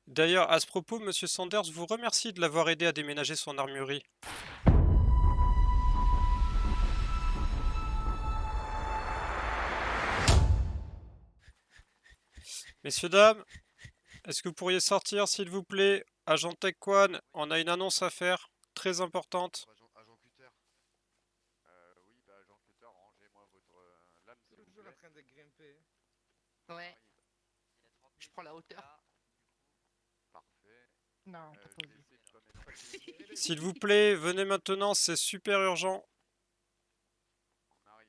D'ailleurs, à ce propos, Monsieur Sanders vous remercie de l'avoir aidé à déménager son armurerie. Messieurs, dames, est-ce que vous pourriez sortir, s'il vous plaît? Agent Tech One, on a une annonce à faire, très importante. Agent Cutter. Oui, bah agent Cutter, rangez-moi votre lame s'il vous Toujours en plaît. train de grimper. Ouais, Arrive. je prends la hauteur. Parfait. Non, pas Je trop vais vite. essayer de pas m'éloigner. S'il vous plaît, venez maintenant, c'est super urgent. On arrive.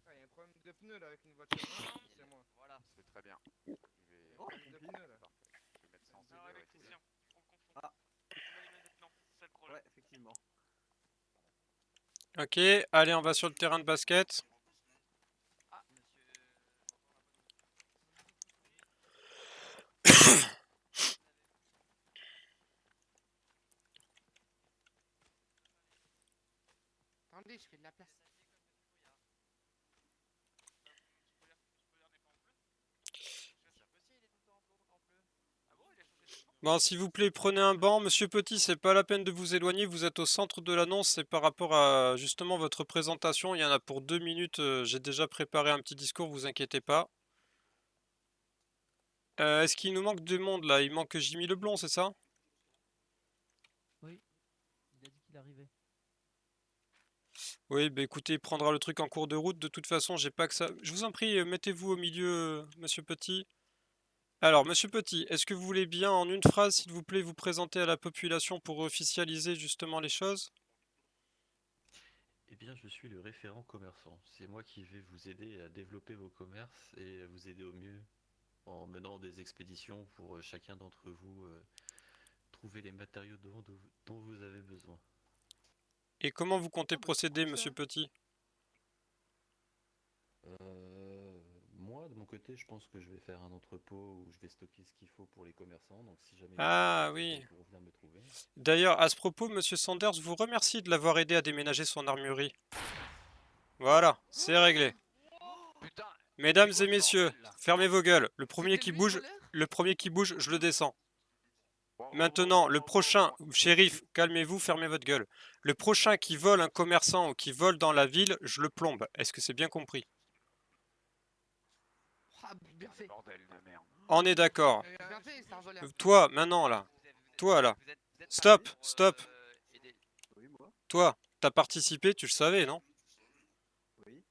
Ah, il y a un problème de pneus là avec une voiture, non? C'est moi. Voilà. C'est très bien. Je vais... Il y a un problème de pneus là. Parfait. Je vais mettre ça en Alors sécurité. électricien, on confond. Ah. On a les mêmes vêtements, c'est ça le problème. Ouais, effectivement. Ok, allez, on va sur le terrain de basket. Ah, monsieur. Attendez, je fais de la place. Bon, s'il vous plaît, prenez un banc. Monsieur Petit, c'est pas la peine de vous éloigner, vous êtes au centre de l'annonce, c'est par rapport à justement votre présentation. Il y en a pour 2 minutes, j'ai déjà préparé un petit discours, vous inquiétez pas. Est-ce qu'il nous manque de monde là? Il manque Jimmy Leblond, c'est ça? Oui, il a dit qu'il arrivait. Oui, bah écoutez, il prendra le truc en cours de route. De toute façon, j'ai pas que ça. Je vous en prie, mettez-vous au milieu, monsieur Petit. Alors, monsieur Petit, est-ce que vous voulez bien, en une phrase, s'il vous plaît, vous présenter à la population pour officialiser justement les choses? Eh bien, je suis le référent commerçant. C'est moi qui vais vous aider à développer vos commerces et à vous aider au mieux en menant des expéditions pour chacun d'entre vous trouver les matériaux dont vous avez besoin. Et comment vous comptez Ah, bah, c'est procéder, cool monsieur ça. Petit? Moi, de mon côté, je pense que je vais faire un entrepôt où je vais stocker ce qu'il faut pour les commerçants. Donc, si jamais ils ont besoin Ah d'aide, oui. ils pourront venir me trouver. D'ailleurs, à ce propos, monsieur Sanders vous remercie de l'avoir aidé à déménager son armurerie. Voilà, c'est réglé. Putain, Mesdames c'est quoi et ce messieurs, bordel là? fermez vos gueules. C'était lui le voleur? Le premier qui bouge, je le descends. Wow, wow, wow, Maintenant, wow, le wow, wow, prochain, wow. shérif, calmez-vous, fermez votre gueule. Le prochain qui vole un commerçant ou qui vole dans la ville, je le plombe. Est-ce que c'est bien compris? Ah, bien fait. Bordel de merde. On est d'accord. Bien fait, c'est un voleur. Toi, maintenant là. Toi là. Vous êtes Stop, parti pour stop. aider. Oui, moi. Toi, t'as participé, tu le savais, non? Oui.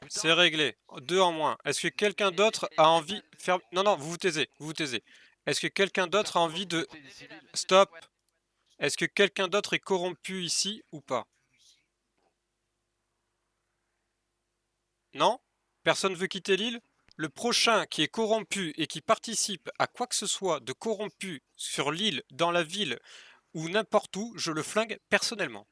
C'est réglé. Deux en moins. Est-ce que quelqu'un d'autre a envie... Non, non, vous vous taisez, vous vous taisez. Est-ce que quelqu'un Putain, d'autre a pourquoi envie vous de... butez les civils? Stop. Est-ce que quelqu'un d'autre est corrompu ici ou pas? Non? Personne veut quitter l'île? Le prochain qui est corrompu et qui participe à quoi que ce soit de corrompu sur l'île, dans la ville ou n'importe où, je le flingue personnellement.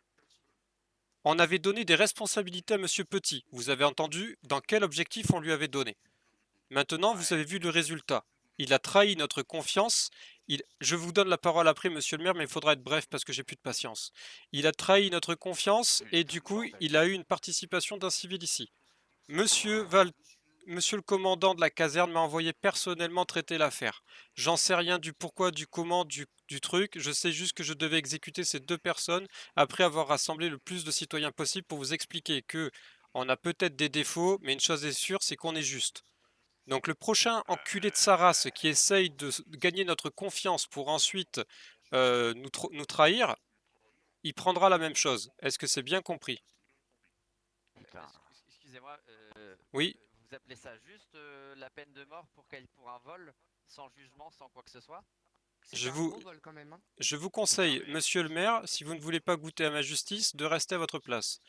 On avait donné des responsabilités à Monsieur Petit. Vous avez entendu dans quel objectif on lui avait donné. Maintenant, vous avez Ouais. vu le résultat. Il a trahi notre confiance. Je vous donne la parole après, monsieur le maire, mais il faudra être bref parce que j'ai plus de patience. Il a trahi notre confiance et Putain du de coup, bordel. il a eu une participation d'un civil ici. Monsieur Val... Monsieur le commandant de la caserne m'a envoyé personnellement traiter l'affaire. J'en sais rien du pourquoi, du comment, du truc. Je sais juste que je devais exécuter ces deux personnes après avoir rassemblé le plus de citoyens possible pour vous expliquer que on a peut-être des défauts, mais une chose est sûre, c'est qu'on est juste. Donc le prochain enculé de sa race qui essaye de gagner notre confiance pour ensuite nous trahir, il prendra la même chose. Est-ce que c'est bien compris? Putain. Excusez-moi, Oui, vous appelez ça juste la peine de mort pour un vol, sans jugement, sans quoi que ce soit? C'était je un vous, gros vol quand même, hein. je vous Putain, conseille, mais. monsieur le maire, si vous ne voulez pas goûter à ma justice, de rester à votre place.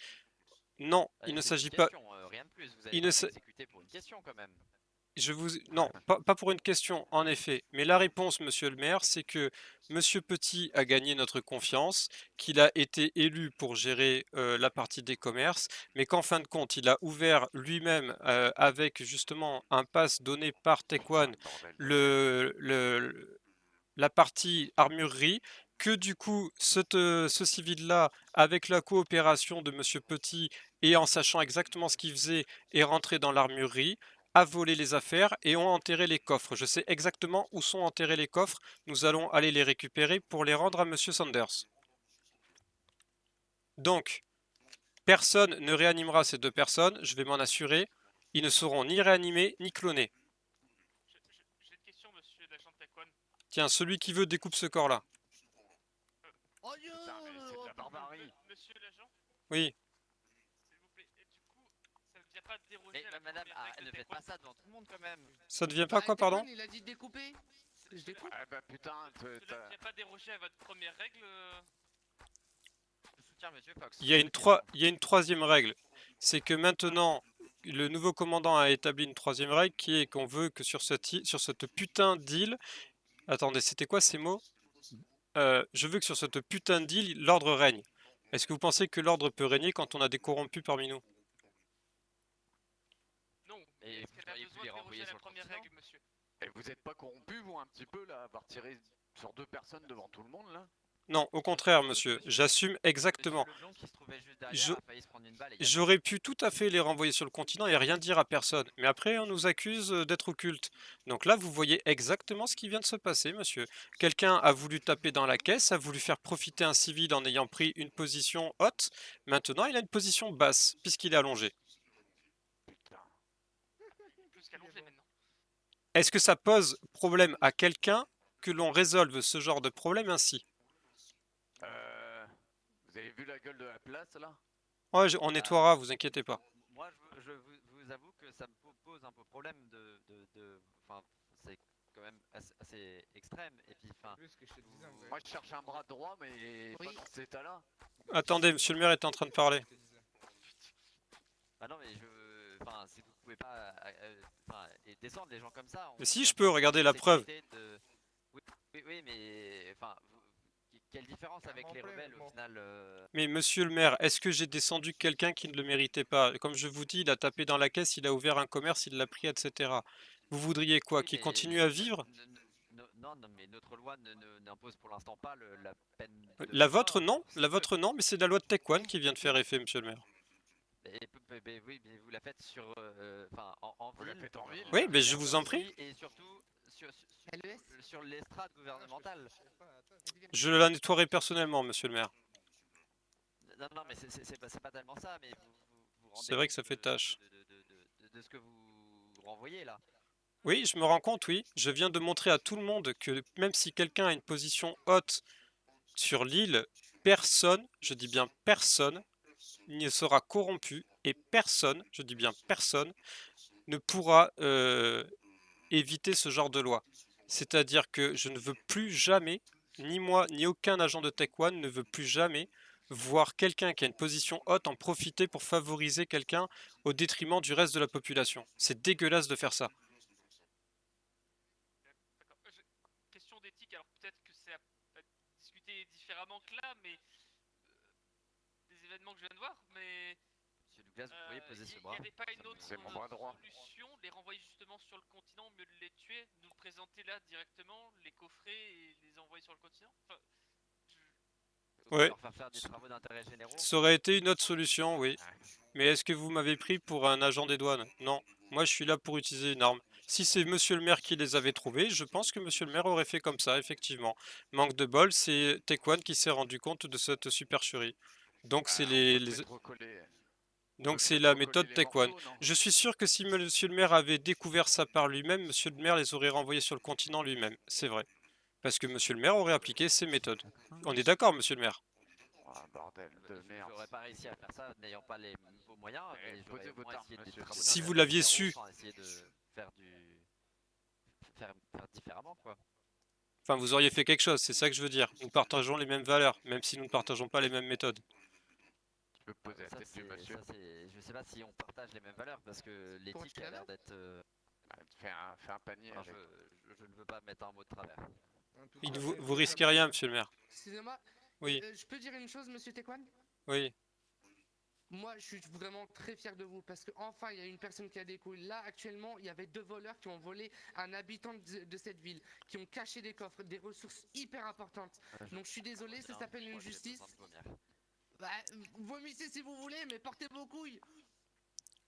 Non, il ne C'est une s'agit pas... question, rien de plus. Vous avez Il ne été sa- exécuté pour une question quand même. Non, pas pour une question, en effet. Mais la réponse, monsieur le maire, c'est que monsieur Petit a gagné notre confiance, qu'il a été élu pour gérer la partie des commerces, mais qu'en fin de compte, il a ouvert lui-même, avec justement un pass donné par Putain Taekwon, de bordel de merde. la partie armurerie, que du coup, ce civil-là, avec la coopération de monsieur Petit et en sachant exactement ce qu'il faisait, est rentré dans l'armurerie a volé les affaires et ont enterré les coffres. Je sais exactement où sont enterrés les coffres. Nous allons aller les récupérer pour les rendre à Monsieur Sanders. Donc, personne ne réanimera ces deux personnes, je vais m'en assurer. Ils ne seront ni réanimés ni clonés. J'ai une question, monsieur l'agent de Taquan. Tiens, celui qui veut découpe ce corps-là. Oh Putain, mais c'est de la barbarie. Monsieur l'agent, Oui, s'il vous plaît. Et du coup, ça ne vient pas déroger Mais à la madame, première règle ne de faites pas Taquan. ça devant tout le monde quand même. ça ne vient pas quoi, pardon? Il a dit découper. Je découpe. Ah bah putain, Cela ne vient pas déroger à votre première règle. Je soutiens monsieur Fox. Il y a une troisième règle. C'est que maintenant, le nouveau commandant a établi une troisième règle qui est qu'on veut que sur cette putain d'île... Attendez, c'était quoi ces mots? Je veux que sur cette putain d'île, l'ordre règne. Est-ce que vous pensez que l'ordre peut régner quand on a des corrompus parmi nous? Non. Et Est-ce vous qu'elle a auriez pu besoin les de renvoyer déroger à sur la le première continent règle, monsieur? Et vous êtes pas corrompu, vous, un petit peu, là, avoir tiré sur 2 personnes devant tout le monde, là? Non, au contraire, monsieur. J'assume exactement. Monsieur Leblond qui se trouvait juste derrière a failli se prendre une balle. J'aurais pu tout à fait les renvoyer sur le continent et rien dire à personne. Mais après, on nous accuse d'être occulte. Donc là, vous voyez exactement ce qui vient de se passer, monsieur. Quelqu'un a voulu taper dans la caisse, a voulu faire profiter un civil en ayant pris une position haute. Maintenant, il a une position basse, puisqu'il est allongé. Putain. Plus qu'allongé maintenant. Est-ce que ça pose problème à quelqu'un que l'on résolve ce genre de problème ainsi? Vous avez vu la gueule de la place, là? Ouais, on nettoiera, vous inquiétez pas. Moi, je vous avoue que ça me pose un peu problème enfin, c'est quand même assez extrême. Et puis, enfin, Plus que je te disais, en vrai. Moi, je cherche un bras droit, mais Oui. pas dans cet état-là. Attendez, monsieur le maire est en train de parler. Je te disais. bah non, mais enfin, si vous pouvez pas, enfin, et descendre les gens comme ça. Mais si, je peux, regardez la preuve. Oui, oui, mais, enfin, quelle différence avec les rebelles au final Mais monsieur le maire, est-ce que j'ai descendu quelqu'un qui ne le méritait pas? Comme je vous dis, il a tapé dans la caisse, il a ouvert un commerce, il l'a pris, etc. Vous voudriez quoi? Oui, Qu'il mais continue à vivre? Non, mais notre loi n'impose pour l'instant pas la peine de La vôtre, mort non. pour ces La deux. vôtre, non, mais c'est la loi de Taekwon qui vient de faire effet, monsieur le maire. Oui, mais vous la faites sur, enfin, en Vous la ville. faites en ville? Oui, mais je vous en prie. Et surtout LES. sur l'estrade gouvernementale. Je la nettoierai personnellement, monsieur le maire. Non, mais c'est pas tellement ça, mais vous rendez C'est vrai que ça compte fait tâche. de ce que vous renvoyez là. Oui, je me rends compte, oui. Je viens de montrer à tout le monde que même si quelqu'un a une position haute sur l'île, personne, je dis bien personne, ne sera corrompu et personne, je dis bien personne, ne pourra éviter ce genre de loi. C'est-à-dire que je ne veux plus jamais, ni moi, ni aucun agent de Tech One ne veut plus jamais voir quelqu'un qui a une position haute en profiter pour favoriser quelqu'un au détriment du reste de la population. C'est dégueulasse de faire ça. D'accord. Question d'éthique, alors peut-être que c'est à discuter différemment que là, mais des événements que je viens de voir, mais Monsieur Douglas, vous pourriez poser ce il bras. n'y avait pas une autre C'est mon bras droit. solution, les renvoyer justement sur le continent, au mieux de les tuer, nous le présenter là directement, les coffrer et les envoyer sur le continent. Enfin, Ouais. Leur faire des travaux d'intérêt généraux. Ça aurait été une autre solution, oui. Mais est-ce que vous m'avez pris pour un agent des douanes? Non. Moi, je suis là pour utiliser une arme. Si c'est monsieur le maire qui les avait trouvés, je pense que monsieur le maire aurait fait comme ça, effectivement. Manque de bol, c'est Taekwon qui s'est rendu compte de cette supercherie. Donc c'est Donc c'est la méthode Taekwon. Je suis sûr que si monsieur le maire avait découvert ça par lui-même, monsieur le maire les aurait renvoyés sur le continent lui-même. C'est vrai. Parce que monsieur le maire aurait appliqué ses méthodes. On est d'accord, monsieur le maire? Ah, bordel de merde. J'aurais pas réussi à faire ça n'ayant pas les nouveaux moyens, mais j'aurais posez au votre moins arme, essayé des monsieur. travaux Si vous d'intérêt l'aviez généraux, su. enfin, essayer de faire faire différemment quoi. Enfin, vous auriez fait quelque chose, c'est ça que je veux dire. Nous partageons les mêmes valeurs, même si nous ne partageons pas les mêmes méthodes. Tu peux poser la Ça, tête du monsieur. je sais pas si on partage les mêmes valeurs parce que l'éthique a l'air d'être. Fais un panier Enfin, avec. je ne veux pas mettre un mot de travers. En tout Il cas, vous risquez rien, monsieur le maire. Excusez-moi. Oui, Je peux dire une chose, monsieur Taekwon? oui. Moi, je suis vraiment très fier de vous parce qu'enfin, il y a une personne qui a des couilles. Là, actuellement, il y avait 2 voleurs qui ont volé un habitant de cette ville, qui ont caché des coffres, des ressources hyper importantes. Donc, je suis désolé, ça s'appelle une justice. Bah, vomissez si vous voulez, mais portez vos couilles.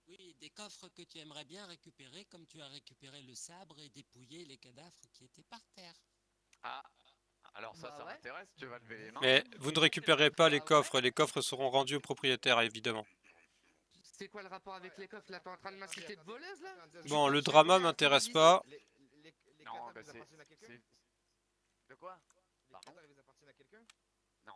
Oui, des coffres que tu aimerais bien récupérer, comme tu as récupéré le sabre et dépouillé les cadavres qui étaient par terre. Ah, alors ça, Bah ça ouais. m'intéresse, tu vas lever les mains. Mais vous ne récupérez pas les coffres. Les coffres seront rendus au propriétaire, évidemment. C'est quoi le rapport avec les coffres là? T'es en train de m'inciter de voleuse là? Bon, le Tu drama voler un m'intéresse civil pas. Non, bah c'est... De quoi? Pardon? Les cadavres, ils appartiennent à quelqu'un? Non.